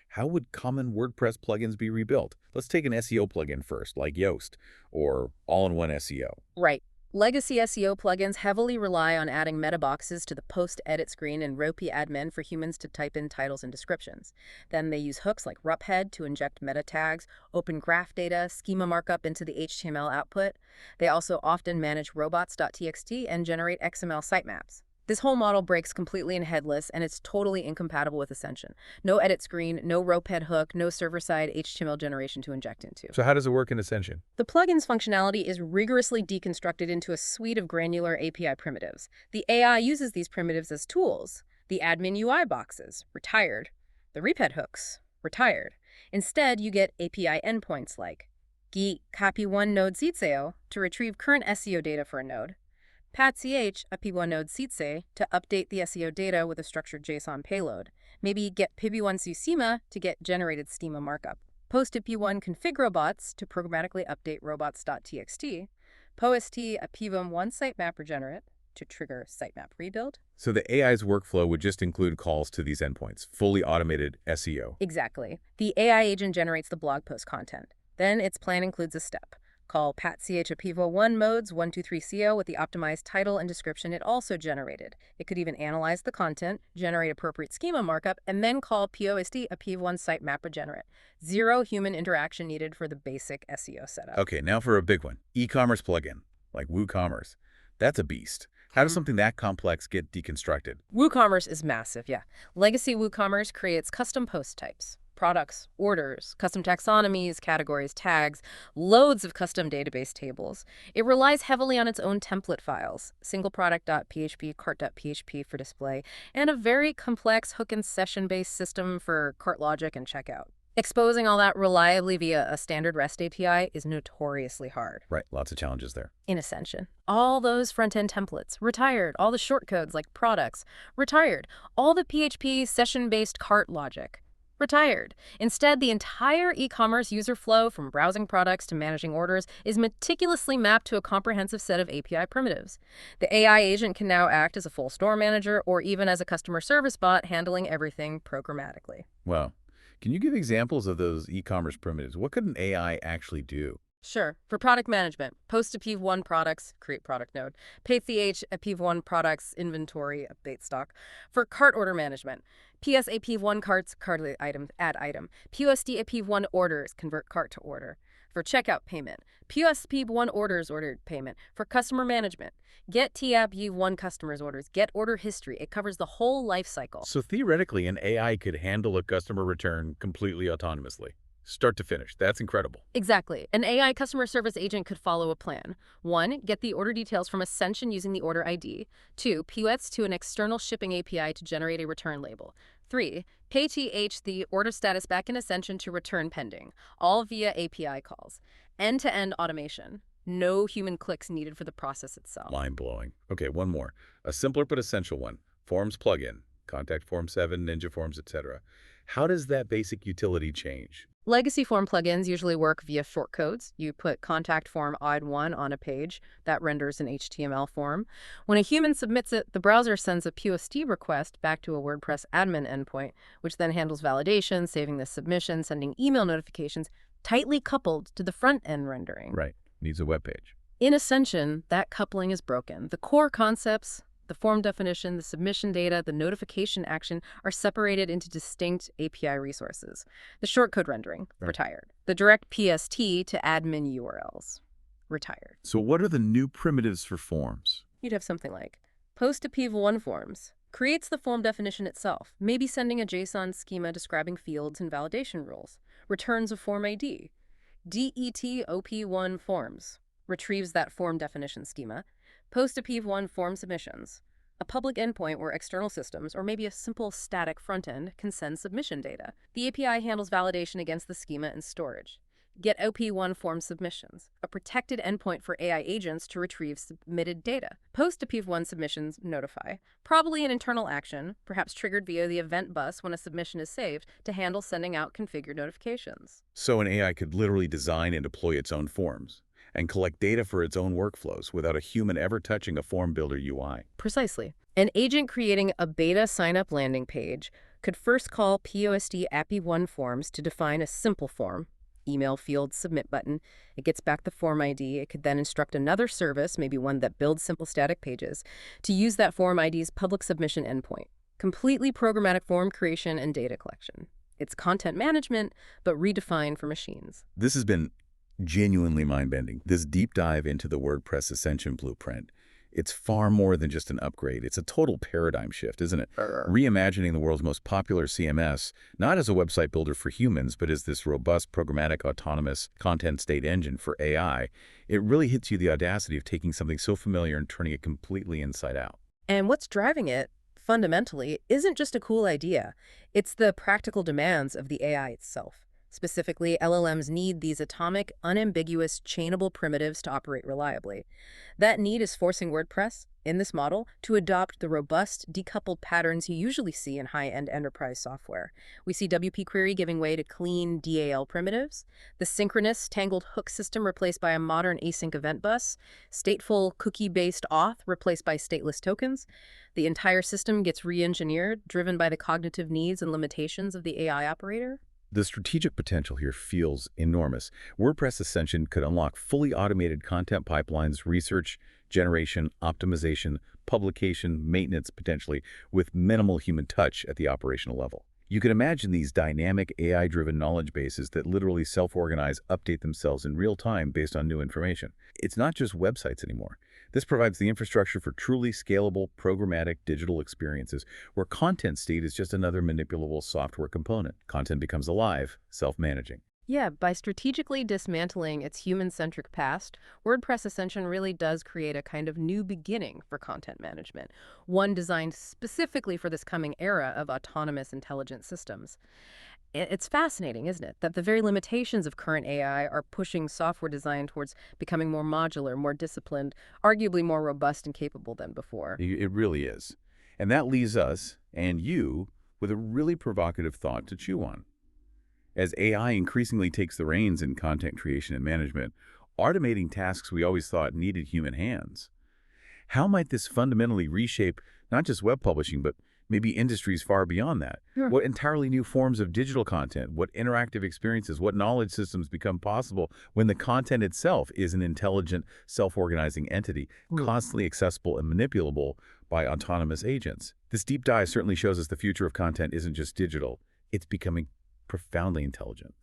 How would common WordPress plugins be rebuilt? Let's take an SEO plugin first, like Yoast, or all-in-one SEO. Right. Legacy SEO plugins heavily rely on adding meta boxes to the post-edit screen and Ropey admin for humans to type in titles and descriptions. Then they use hooks like ruphead to inject meta tags, open graph data, schema markup into the HTML output. They also often manage robots.txt and generate XML sitemaps. This whole model breaks completely in headless, and it's totally incompatible with Ascension. No edit screen, no ropehead hook, no server-side HTML generation to inject into. So how does it work in Ascension? The plugin's functionality is rigorously deconstructed into a suite of granular API primitives. The AI uses these primitives as tools. The admin UI boxes, retired. The reped hooks, retired. Instead, you get API endpoints like gi copy one node seetseo to retrieve current SEO data for a node, patch a P1 node seetse to update the SEO data with a structured JSON payload, maybe get pb1 schema to get generated schema markup, post a p1 config robots to programmatically update robots.txt, post a pv1 sitemap regenerate to trigger sitemap rebuild. So the AI's workflow would just include calls to these endpoints, fully automated SEO. Exactly. The AI agent generates the blog post content. Then its plan includes a step. Call patchapv1 modes 123co with the optimized title and description it also generated. It could even analyze the content, generate appropriate schema markup, and then call post a pv1 sitemap regenerate. Zero human interaction needed for the basic SEO setup. Okay, now for a big one. E-commerce plugin, like WooCommerce. That's a beast. How does something that complex get deconstructed? WooCommerce is massive, yeah. Legacy WooCommerce creates custom post types, products, orders, custom taxonomies, categories, tags, loads of custom database tables. It relies heavily on its own template files, singleproduct.php, cart.php for display, and a very complex hook and session-based system for cart logic and checkout. Exposing all that reliably via a standard REST API is notoriously hard. Right, lots of challenges there. In Ascension, all those front-end templates, retired. All the shortcodes like products, retired. All the PHP session-based cart logic, retired. Instead, the entire e-commerce user flow from browsing products to managing orders is meticulously mapped to a comprehensive set of API primitives. The AI agent can now act as a full store manager or even as a customer service bot handling everything programmatically. Wow. Can you give examples of those e-commerce primitives? What could an AI actually do? Sure. For product management, post a PV1 products, create product node. Pay a PV1 products, inventory, update stock. For cart order management, PS a PV1 carts, cart item, add item. POSD a PV1 orders, convert cart to order. For checkout payment, POS PV1 orders, ordered payment. For customer management, get TAB PV1 customers orders, get order history. It covers the whole life cycle. So theoretically, an AI could handle a customer return completely autonomously, start to finish. That's incredible. Exactly. An AI customer service agent could follow a plan. 1. Get the order details from Ascension using the order ID. 2. POS to an external shipping API to generate a return label. 3. Pay the order status back in Ascension to return pending, all via API calls. End-to-end automation. No human clicks needed for the process itself. Mind-blowing. Okay, one more. A simpler but essential one. Forms plugin. Contact Form 7, Ninja Forms, etc. How does that basic utility change? Legacy form plugins usually work via shortcodes. You put contact form oid1 on a page. That renders an HTML form. When a human submits it, the browser sends a POSD request back to a WordPress admin endpoint, which then handles validation, saving the submission, sending email notifications, tightly coupled to the front-end rendering. Right. Needs a web page. In Ascension, that coupling is broken. The core concepts, the form definition, the submission data, the notification action are separated into distinct API resources. The shortcode rendering, retired. The direct PST to admin URLs, retired. So what are the new primitives for forms? You'd have something like post to PV1 forms, creates the form definition itself, maybe sending a JSON schema describing fields and validation rules, returns a form ID. DETOP1 forms, retrieves that form definition schema, post to PV1 form submissions, a public endpoint where external systems, or maybe a simple static front-end, can send submission data. The API handles validation against the schema and storage. Get OP1 form submissions, a protected endpoint for AI agents to retrieve submitted data. Post to PV1 submissions notify, probably an internal action, perhaps triggered via the event bus when a submission is saved to handle sending out configured notifications. So an AI could literally design and deploy its own forms and collect data for its own workflows without a human ever touching a form builder UI. Precisely. An agent creating a beta sign-up landing page could first call POSD API1 forms to define a simple form, email field submit button. It gets back the form ID. It could then instruct another service, maybe one that builds simple static pages, to use that form ID's public submission endpoint. Completely programmatic form creation and data collection. It's content management, but redefined for machines. This has been genuinely mind-bending. This deep dive into the WordPress Ascension blueprint. It's far more than just an upgrade. It's a total paradigm shift, isn't it? Reimagining the world's most popular CMS, not as a website builder for humans, but as this robust, programmatic, autonomous content state engine for AI. It really hits you the audacity of taking something so familiar and turning it completely inside out. And what's driving it, fundamentally, isn't just a cool idea. It's the practical demands of the AI itself. Specifically, LLMs need these atomic, unambiguous, chainable primitives to operate reliably. That need is forcing WordPress, in this model, to adopt the robust, decoupled patterns you usually see in high-end enterprise software. We see WP Query giving way to clean DAL primitives, the synchronous, tangled hook system replaced by a modern async event bus, stateful, cookie-based auth replaced by stateless tokens. The entire system gets re-engineered, driven by the cognitive needs and limitations of the AI operator. The strategic potential here feels enormous. WordPress Ascension could unlock fully automated content pipelines, research, generation, optimization, publication, maintenance, potentially, with minimal human touch at the operational level. You can imagine these dynamic AI-driven knowledge bases that literally self-organize, update themselves in real time based on new information. It's not just websites anymore. This provides the infrastructure for truly scalable, programmatic digital experiences where content state is just another manipulable software component. Content becomes alive, self-managing. Yeah, by strategically dismantling its human-centric past, WordPress Ascension really does create a kind of new beginning for content management, one designed specifically for this coming era of autonomous intelligent systems. It's fascinating, isn't it, that the very limitations of current AI are pushing software design towards becoming more modular, more disciplined, arguably more robust and capable than before. It really is. And that leaves us, and you, with a really provocative thought to chew on. As AI increasingly takes the reins in content creation and management, automating tasks we always thought needed human hands, how might this fundamentally reshape not just web publishing, but maybe industries far beyond that? Sure. What entirely new forms of digital content, what interactive experiences, what knowledge systems become possible when the content itself is an intelligent, self-organizing entity, constantly accessible and manipulable by autonomous agents? This deep dive certainly shows us the future of content isn't just digital, it's becoming profoundly intelligent.